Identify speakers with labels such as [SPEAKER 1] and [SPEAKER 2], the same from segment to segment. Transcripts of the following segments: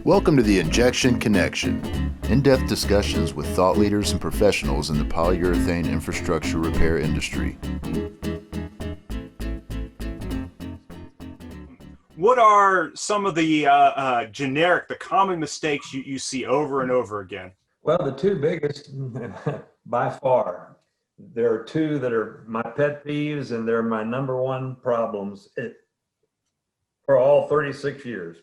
[SPEAKER 1] Welcome to the Injection Connection, in-depth discussions with thought leaders and professionals in the polyurethane infrastructure repair industry.
[SPEAKER 2] What are some of the the common mistakes you see over and over again?
[SPEAKER 3] Well, the two biggest by far, there are two that are my pet peeves and they're my number one problems for all 36 years.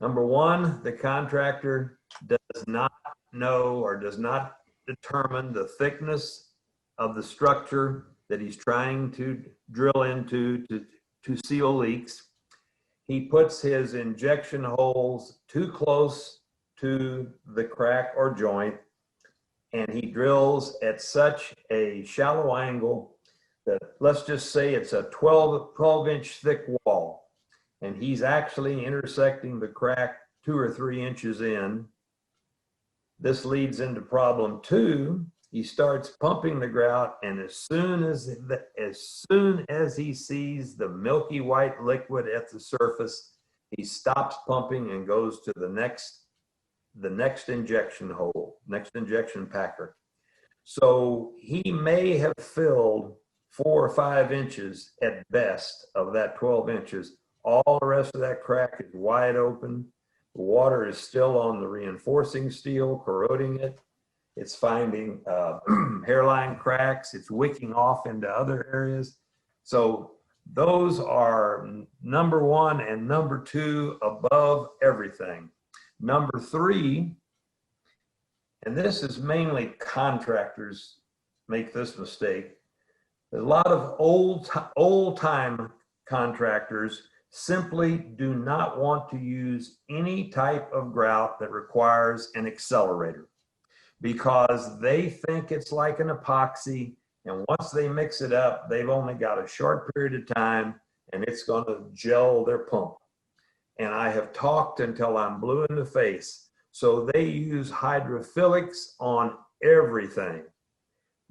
[SPEAKER 3] Number one, the contractor does not know or does not determine the thickness of the structure that he's trying to drill into to seal leaks. He puts his injection holes too close to the crack or joint, and he drills at such a shallow angle that, let's just say it's a 12-inch thick wall, and he's actually intersecting the crack 2 or 3 inches in. This leads into problem two. He starts pumping the grout, and as soon as he sees the milky white liquid at the surface, he stops pumping and goes to the next injection hole, next injection packer. So he may have filled 4 or 5 inches at best of that 12 inches. All the rest of that crack is wide open. The water is still on the reinforcing steel, corroding it. It's finding hairline cracks. It's wicking off into other areas. So those are number one and number two above everything. Number three, and this is mainly contractors make this mistake. A lot of old-time contractors simply do not want to use any type of grout that requires an accelerator because they think it's like an epoxy, and once they mix it up, they've only got a short period of time and it's going to gel their pump. And I have talked until I'm blue in the face. So they use hydrophilics on everything.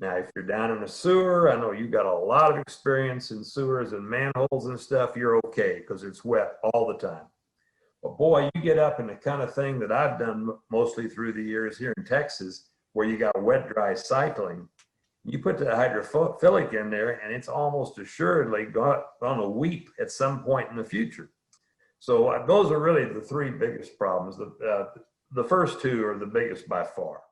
[SPEAKER 3] Now, if you're down in a sewer, I know you got a lot of experience in sewers and manholes and stuff, you're okay because it's wet all the time. But boy, you get up in the kind of thing that I've done mostly through the years here in Texas, where you got wet-dry cycling. You put the hydrophilic in there, and it's almost assuredly going to weep at some point in the future. So those are really the three biggest problems. The first two are the biggest by far.